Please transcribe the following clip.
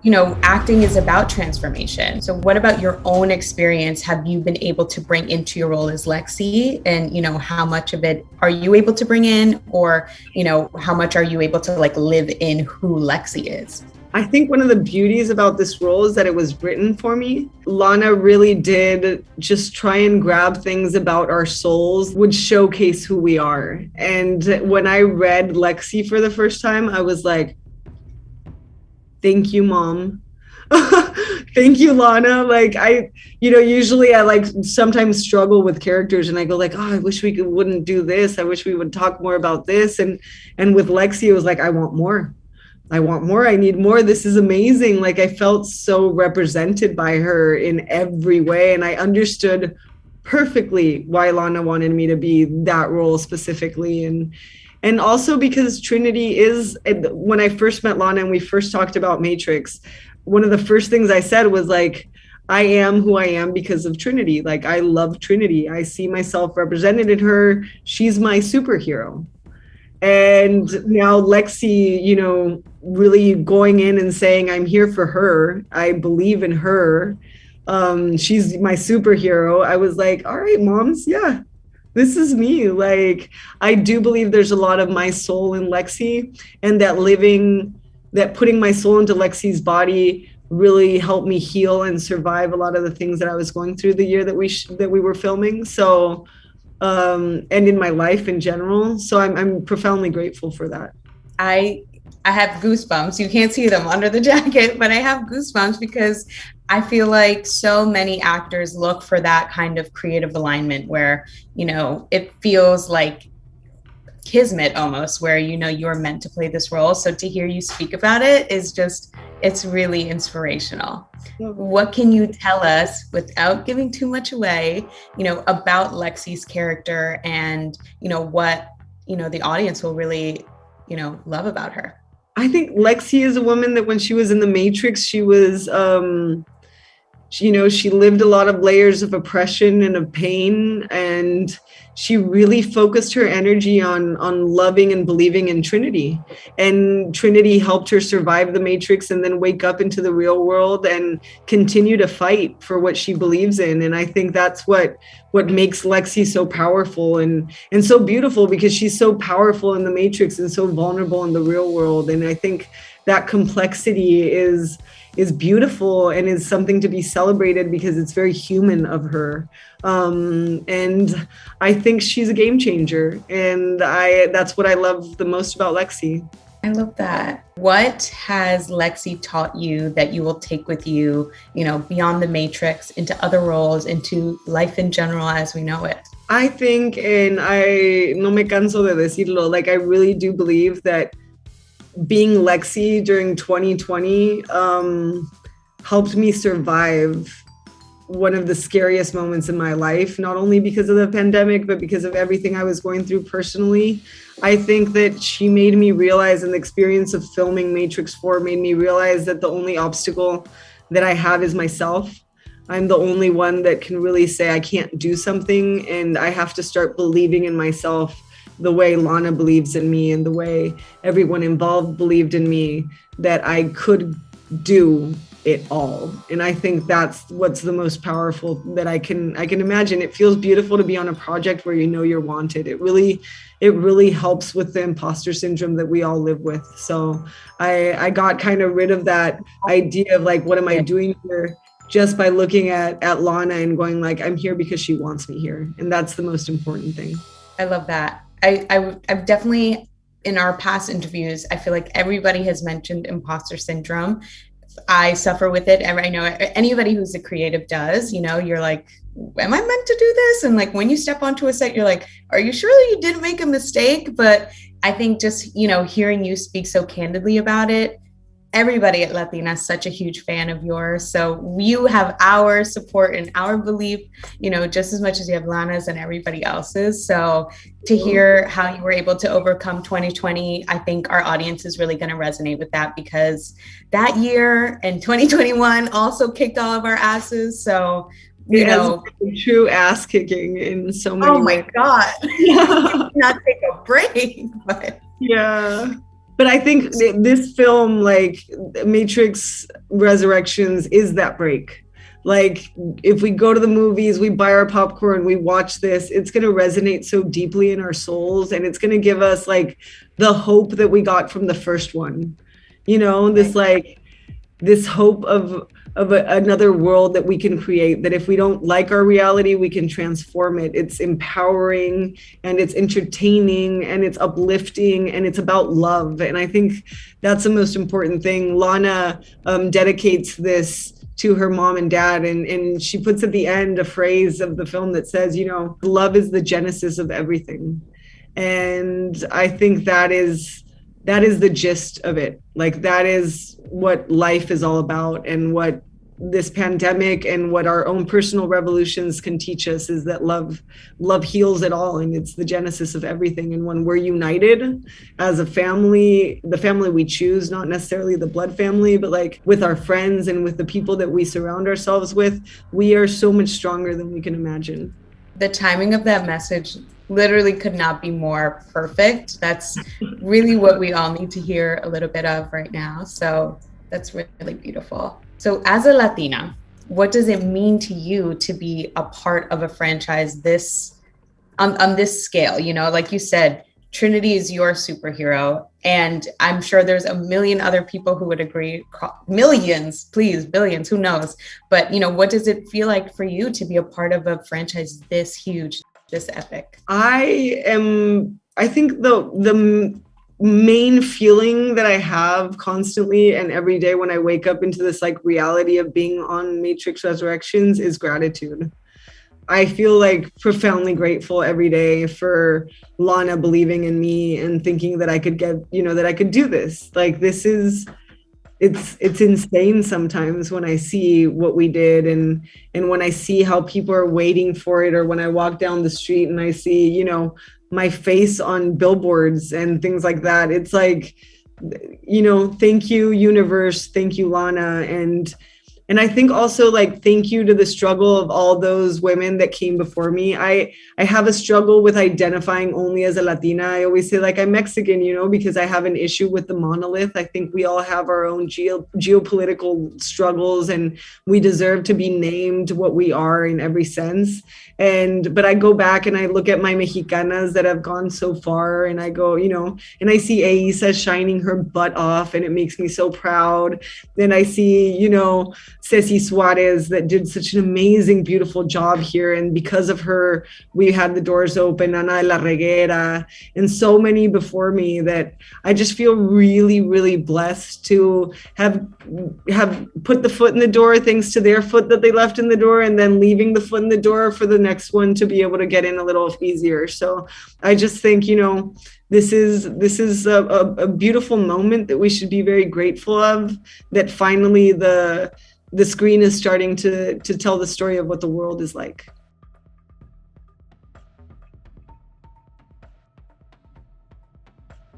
acting is about transformation. So what about your own experience have you been able to bring into your role as Lexi? And, how much of it are you able to bring in, or, how much are you able to live in who Lexi is? I think one of the beauties about this role is that it was written for me. Lana really did just try and grab things about our souls, would showcase who we are. And when I read Lexi for the first time, I was like, thank you, Mom. Thank you, Lana. Usually I sometimes struggle with characters and I go I wish we wouldn't do this. I wish we would talk more about this. And with Lexi, it was I want more. I need more. This is amazing. I felt so represented by her in every way. And I understood perfectly why Lana wanted me to be that role specifically. And also because Trinity is, when I first met Lana and we first talked about Matrix, one of the first things I said was I am who I am because of Trinity. I love Trinity. I see myself represented in her. She's my superhero. And now Lexi, really going in and saying, I'm here for her. I believe in her. She's my superhero. I was all right, moms. Yeah, this is me. I do believe there's a lot of my soul in Lexi, and that putting my soul into Lexi's body really helped me heal and survive a lot of the things that I was going through the year that we were filming. So, and in my life in general. So I'm profoundly grateful for that. I have goosebumps. You can't see them under the jacket, but I have goosebumps because I feel like so many actors look for that kind of creative alignment where, it feels like kismet almost, where, you're meant to play this role. So to hear you speak about it is just, it's really inspirational. What can you tell us without giving too much away, about Lexi's character and, what, the audience will really, love about her? I think Lexi is a woman that when she was in the Matrix, she was, she lived a lot of layers of oppression and of pain, and she really focused her energy on loving and believing in Trinity. And Trinity helped her survive the Matrix and then wake up into the real world and continue to fight for what she believes in. And I think that's what makes Lexi so powerful and so beautiful, because she's so powerful in the Matrix and so vulnerable in the real world. And I think that complexity is beautiful and is something to be celebrated because it's very human of her. And I think she's a game changer. And that's what I love the most about Lexi. I love that. What has Lexi taught you that you will take with you, beyond the Matrix, into other roles, into life in general as we know it? I think, and I no me canso de decirlo, I really do believe that being Lexi during 2020 helped me survive one of the scariest moments in my life, not only because of the pandemic, but because of everything I was going through personally. I think that she made me realize, and the experience of filming Matrix 4 made me realize that the only obstacle that I have is myself. I'm the only one that can really say I can't do something, and I have to start believing in myself the way Lana believes in me and the way everyone involved believed in me, that I could do it all. And I think that's what's the most powerful that I can imagine. It feels beautiful to be on a project where you're wanted. It really helps with the imposter syndrome that we all live with. So I got kind of rid of that idea of what am I doing here, just by looking at Lana and going I'm here because she wants me here. And that's the most important thing. I love that. I've definitely, in our past interviews, I feel like everybody has mentioned imposter syndrome. I suffer with it. I know anybody who's a creative does, you're am I meant to do this? And when you step onto a set, you're are you sure that you didn't make a mistake? But I think just, hearing you speak so candidly about it, everybody at Latina is such a huge fan of yours. So you have our support and our belief, just as much as you have Lana's and everybody else's. So to hear how you were able to overcome 2020, I think our audience is really going to resonate with that, because that year and 2021 also kicked all of our asses. So, true ass kicking in so many ways. Oh my God. Yeah. Not take a break, but yeah. But I think this film, like Matrix Resurrections, is that break. Like, if we go to the movies, we buy our popcorn, we watch this, it's going to resonate so deeply in our souls, and it's going to give us like the hope that we got from the first one. You know, this like this hope of another world that we can create, that if we don't like our reality, we can transform it. It's empowering, and it's entertaining, and it's uplifting, and it's about love. And I think that's the most important thing. Lana dedicates this to her mom and dad, and she puts at the end a phrase of the film that says, you know, love is the genesis of everything. And I think that is the gist of it. Like, that is what life is all about, and what this pandemic and what our own personal revolutions can teach us is that love heals it all, and it's the genesis of everything. And when we're united as a family, the family we choose, not necessarily the blood family, but like with our friends and with the people that we surround ourselves with, we are so much stronger than we can imagine. The timing of that message literally could not be more perfect. That's really what we all need to hear a little bit of right now. So that's really beautiful. So as a Latina, what does it mean to you to be a part of a franchise this on this scale? You know, like you said, Trinity is your superhero, and I'm sure there's a million other people who would agree. Millions, please, billions, who knows? But, you know, what does it feel like for you to be a part of a franchise this huge, this epic? I think the main feeling that I have constantly and every day when I wake up into this like reality of being on Matrix Resurrections is gratitude. I feel like profoundly grateful every day for Lana believing in me and thinking that I could get, you know, that I could do this. Like, this is, it's insane sometimes when I see what we did, and when I see how people are waiting for it, or when I walk down the street and I see, you know, my face on billboards and things like that. It's like, you know, thank you, universe. Thank you, Lana. And I think also, like, thank you to the struggle of all those women that came before me. I have a struggle with identifying only as a Latina. I always say, like, I'm Mexican, you know, because I have an issue with the monolith. I think we all have our own geopolitical struggles, and we deserve to be named what we are in every sense. But I go back and I look at my Mexicanas that have gone so far, and I go, you know, and I see Aisa shining her butt off, and it makes me so proud. Then I see, you know, Ceci Suarez that did such an amazing, beautiful job here. And because of her, we had the doors open, Ana de la Reguera, and so many before me, that I just feel really, really blessed to have put the foot in the door thanks to their foot that they left in the door, and then leaving the foot in the door for the next one to be able to get in a little easier. So I just think, you know, this is a beautiful moment that we should be very grateful of, that finally the screen is starting to tell the story of what the world is like.